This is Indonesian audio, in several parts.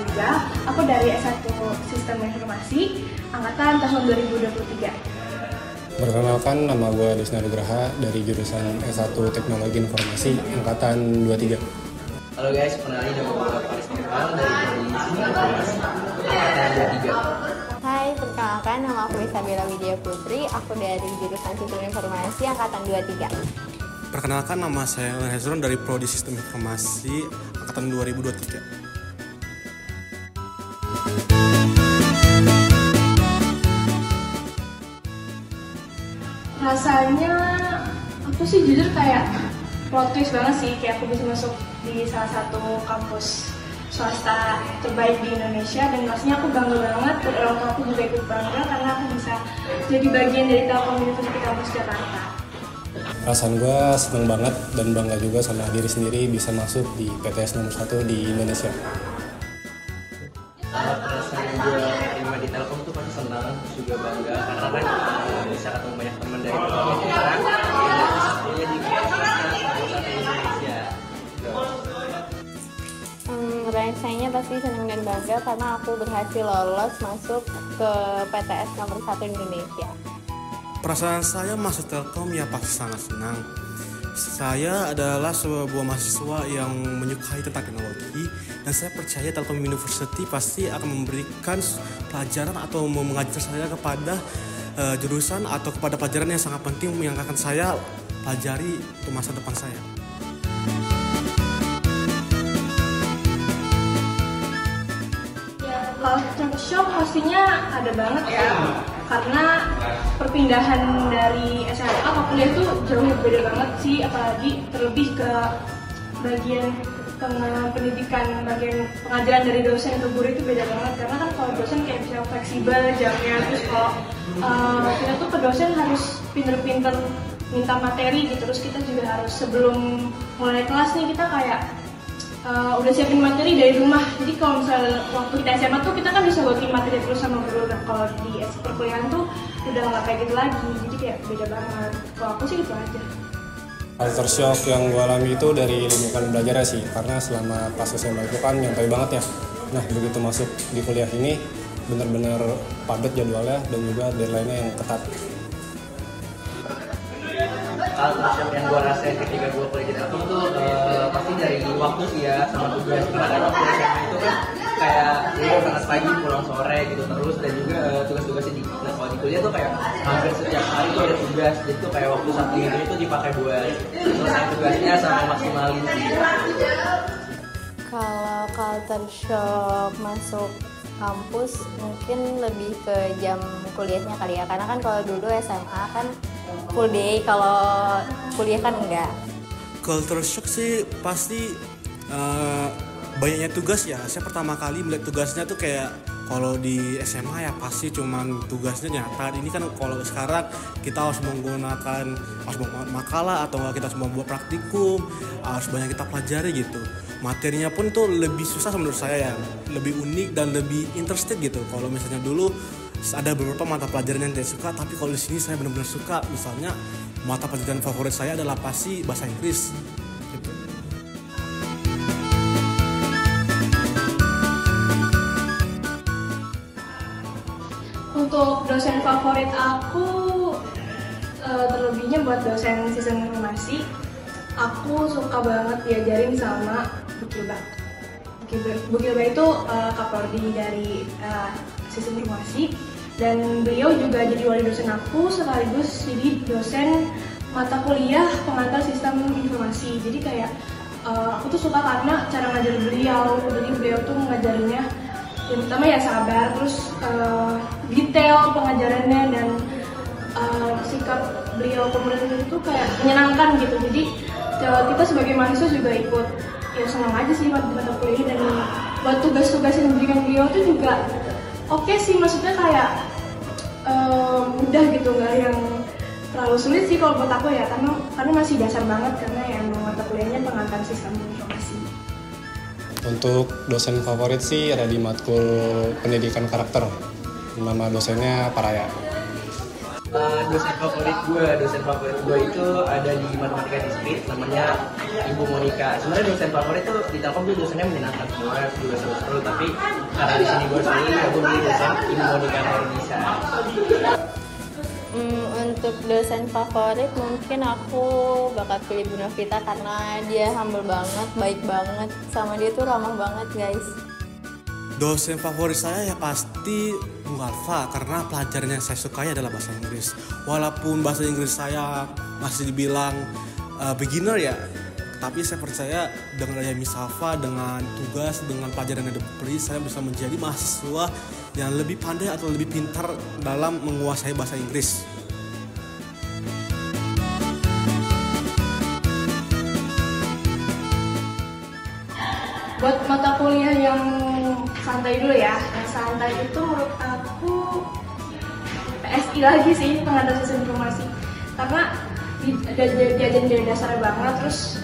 juga. Aku dari S1 Sistem Informasi, angkatan tahun 2023. Perkenalkan, nama gue Desna Nugraha dari jurusan S1 Teknologi Informasi, angkatan 23. Halo guys, kenalin nama gue Faris Nurhan dari Sistem Informasi, angkatan 23. Hai, perkenalkan nama aku Isabella Widya Putri, aku dari jurusan Sistem Informasi, angkatan 23. Perkenalkan, nama saya Hezron dari Prodi Sistem Informasi, angkatan 2023. Rasanya aku sih jujur kayak plot twist banget sih, kayak aku bisa masuk di salah satu kampus swasta terbaik di Indonesia, dan rasanya aku bangga banget, dan orang tua aku juga ikut bangga karena aku bisa jadi bagian dari Telkom University Kampus Jakarta. Perasaan gue seneng banget dan bangga juga sama diri sendiri bisa masuk di PTS nomor 1 di Indonesia. Perasaan gue terima di Telkom tuh pasti senang, juga bangga karena kan bisa ketemu banyak teman dari berbagai daerah yang bisa kuliah di kampus Indonesia. Rasanya pasti senang dan bangga karena aku berhasil lolos masuk ke PTS nomor 1 Indonesia. Perasaan saya masuk Telkom ya pasti sangat senang. Saya adalah sebuah mahasiswa yang menyukai tentang teknologi, dan saya percaya Telkom University pasti akan memberikan pelajaran atau mengajar saya kepada jurusan atau kepada pelajaran yang sangat penting yang akan saya pelajari untuk masa depan saya. Culture shock pastinya ada banget ya, karena perpindahan dari SMA ke kuliah itu jauh beda banget sih, apalagi terlebih ke bagian pendidikan, bagian pengajaran dari dosen ke guru itu beda banget, karena kan kalau dosen kayak bisa fleksibel jamnya, terus kalau kita tuh ke dosen harus pinter-pinter minta materi gitu, terus kita juga harus sebelum mulai kelas nih kita kayak udah siapin materi dari rumah. Jadi kalau misalnya waktu kita SMA tuh kita kan bisa working materi terus sama guru. Nah kalau di perkuliahan tuh udah nggak kayak gitu lagi. Jadi kayak beda banget. Kalau aku sih itu aja. Culture shock yang gue alami itu dari lingkungan belajar sih, karena selama pas SMA itu kan nyantai banget ya. Nah begitu masuk di kuliah ini benar-benar padat jadwalnya dan juga deadline-nya yang ketat. Culture shock yang gue rasain ketika gue kuliah di Telkom tuh pasti dari waktu sih ya, sama tugas. Karena waktu SMA itu kan kayak berangkat pagi pulang sore gitu terus, dan juga tugas-tugasnya kalau di kuliah tuh kayak hampir setiap hari tuh ada tugas. Jadi tuh kayak waktu Sabtu Minggu itu dipakai buat selesai tugasnya sama maksimalin sih. Kalau culture shock masuk kampus mungkin lebih ke jam kuliahnya kali ya, karena kan kalau dulu SMA kan full day, kalau kuliah kan enggak. Culture shock sih pasti banyaknya tugas ya. Saya pertama kali melihat tugasnya tuh kayak kalau di SMA ya pasti cuman tugasnya nyata. Ini kan kalau sekarang kita harus menggunakan makalah atau kita harus membuat praktikum, harus banyak kita pelajari gitu. Materinya pun tuh lebih susah menurut saya ya, lebih unik dan lebih interested gitu. Kalau misalnya dulu ada beberapa mata pelajaran yang saya suka, tapi kalau di sini saya benar-benar suka. Misalnya mata pelajaran favorit saya adalah pasti bahasa Inggris. Gitu. Untuk dosen favorit aku, terlebihnya buat dosen sistem informasi, aku suka banget diajarin sama Bukilba. Bukilba itu Kaprodi dari sistem informasi, dan beliau juga jadi wali dosen aku sekaligus jadi dosen mata kuliah pengantar sistem informasi. Jadi kayak aku tuh suka karena cara ngajar beliau. Jadi beliau tuh ngajarinnya yang pertama ya sabar, terus detail pengajarannya, dan sikap beliau kemudian itu kayak menyenangkan gitu. Jadi kita sebagai mahasiswa juga ikut ya senang aja sih mata kuliahnya, dan buat tugas-tugas yang diberikan beliau tuh juga oke sih, maksudnya kayak mudah gitu, nggak yang terlalu sulit sih kalau buat aku ya, karena masih dasar banget, karena ya emang mata kuliahnya pengantar sistem informasi. Untuk dosen favorit sih ada di matkul pendidikan karakter. Nama dosennya Paraya. Dosen favorit gue itu ada di matematika diskrit, namanya Ibu Monika. Sebenarnya dosen favorit tuh di Telkom tuh dosennya menyenangkan semua, juga seru-seru. Tapi karena di sini gue sendiri, gue pilih dosen Ibu Monika Nurunisa. Untuk dosen favorit mungkin aku bakal pilih Bu Novita karena dia humble banget, baik banget, sama dia tuh ramah banget guys. Dosen favorit saya ya pasti Bu Alfa karena pelajaran yang saya sukai adalah bahasa Inggris. Walaupun bahasa Inggris saya masih dibilang beginner ya, tapi saya percaya dengan adanya Miss Alfa, dengan tugas, dengan pelajaran yang diberi, saya bisa menjadi mahasiswa yang lebih pandai atau lebih pintar dalam menguasai bahasa Inggris. Buat mata kuliah yang santai dulu ya, yang santai itu menurut aku PSI lagi sih, pengantar sistem informasi. Karena diajarin dari dasar banget, terus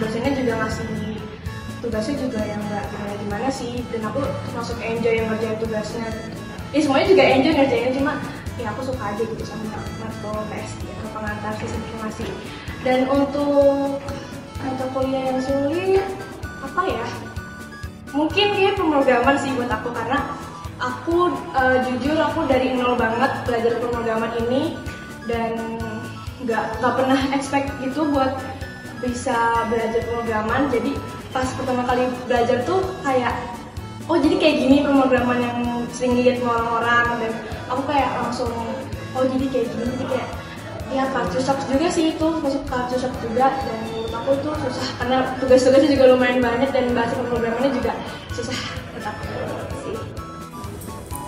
dosennya juga ngasih tugasnya juga yang nggak gimana sih, dan aku termasuk enjoy yang ngerjain tugasnya. Semuanya juga enjoy ngerjainnya, cuma ya aku suka aja gitu sama mata PSI atau pengantar sistem informasi. Dan untuk mata kuliah yang sulit apa ya? Mungkin kayak pemrograman sih buat aku, karena aku jujur aku dari nol banget belajar pemrograman ini dan nggak pernah expect gitu buat bisa belajar pemrograman. Jadi pas pertama kali belajar tuh kayak oh jadi kayak gini pemrograman yang sering dilihat sama orang-orang, dan aku kayak langsung oh jadi kayak gini, jadi kayak ya culture shock juga sih, itu masuk culture shock juga. Dan menurut aku itu susah karena tugas-tugasnya juga lumayan banyak dan bahasa pemrogramannya juga susah menurut aku sih.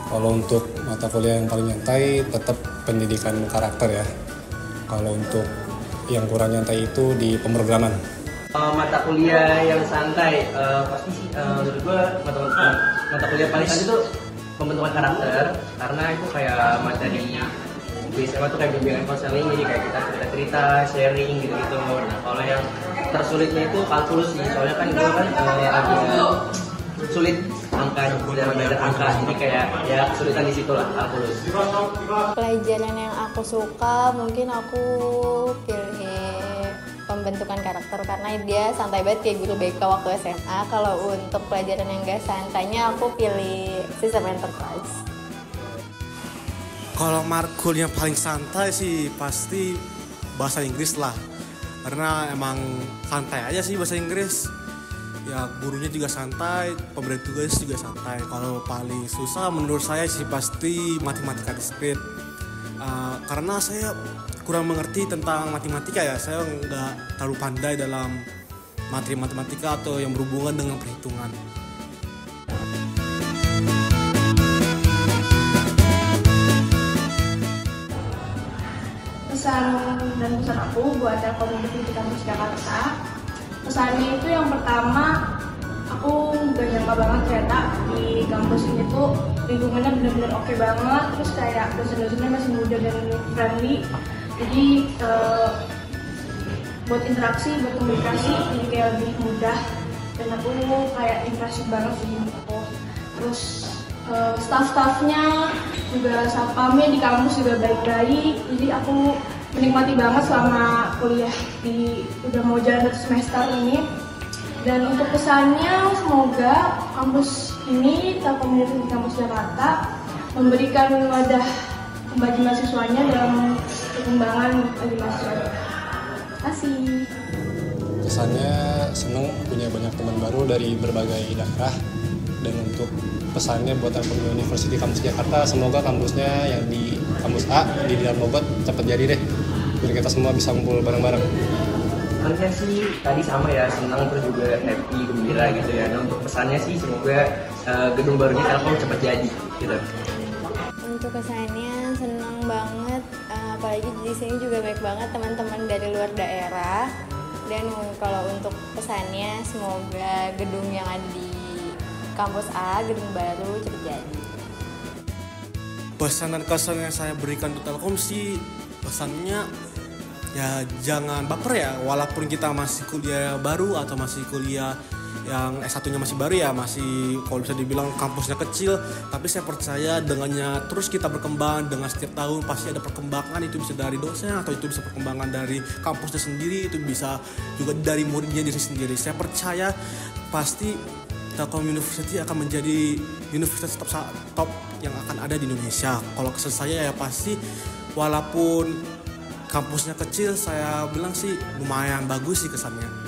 Kalau untuk mata kuliah yang paling nyantai tetap pendidikan karakter ya. Kalau untuk yang kurang nyantai itu di pemrograman. Mata kuliah yang santai pasti sih menurut gue mata kuliah paling santai itu pembentukan karakter, karena itu kayak materi di SMA tuh kayak bimbingan konseling, jadi kayak kita cerita-cerita, sharing gitu-gitu. Nah kalau yang tersulitnya itu kalkulus sih, soalnya kan gue kan agak sulit angka, dalam belajar angka, jadi kayak ya kesulitan di situ lah kalkulus. Pelajaran yang aku suka mungkin aku pilih pembentukan karakter karena dia santai banget kayak guru BK waktu SMA. Kalau untuk pelajaran yang gak santainya aku pilih sistem enterprise. Kalau markul yang paling santai sih pasti bahasa Inggris lah, karena emang santai aja sih bahasa Inggris. Ya gurunya juga santai, pemberi tugas juga santai. Kalau paling susah menurut saya sih pasti matematika diskrit, karena saya kurang mengerti tentang matematika ya. Saya nggak terlalu pandai dalam materi matematika atau yang berhubungan dengan perhitungan. Pesan aku buat Telkom di kampus Jakarta, pesannya itu yang pertama, aku gak nyangka banget ternyata di kampus ini tuh lingkungannya benar-benar oke banget, terus kayak dosen-dosennya masih muda dan friendly, jadi buat interaksi, buat komunikasi jadi kayak lebih mudah, dan aku kayak impresif banget sih menurut aku. Terus staff-staffnya juga, satpamnya di kampus juga baik-baik, jadi aku menikmati banget selama kuliah udah mau jalan 1 semester ini. Dan untuk pesannya, semoga kampus ini, Telkom University Kampus Jakarta, memberikan wadah bagi mahasiswanya dalam perkembangan bagi mahasiswa. Terima kasih. Kesannya seneng punya banyak teman baru dari berbagai daerah. Dan untuk pesannya buat Telkom University Kampus Jakarta, semoga kampusnya yang di kampus A di Dalam Bogor cepat jadi deh, biar kita semua bisa kumpul bareng-bareng. Harusnya sih tadi sama ya, senang terus juga happy, gembira gitu ya. Nah untuk pesannya sih semoga gedung barunya Telkom cepat jadi gitu. Untuk kesannya senang banget, apalagi di sini juga baik banget teman-teman dari luar daerah. Dan kalau untuk pesannya, semoga gedung yang ada di kampus A, gedung baru cepat jadi. Pesan dan kesan yang saya berikan untuk Telkom sih, pesannya ya jangan baper ya, walaupun kita masih kuliah baru atau masih kuliah yang S1-nya masih baru ya, masih kalau bisa dibilang kampusnya kecil, tapi saya percaya dengannya terus kita berkembang dengan setiap tahun pasti ada perkembangan, itu bisa dari dosen atau itu bisa perkembangan dari kampusnya sendiri, itu bisa juga dari muridnya diri sendiri. Saya percaya pasti Telkom University akan menjadi universitas top yang akan ada di Indonesia. Kalau kesan saya ya pasti walaupun kampusnya kecil, saya bilang sih lumayan bagus sih kesannya.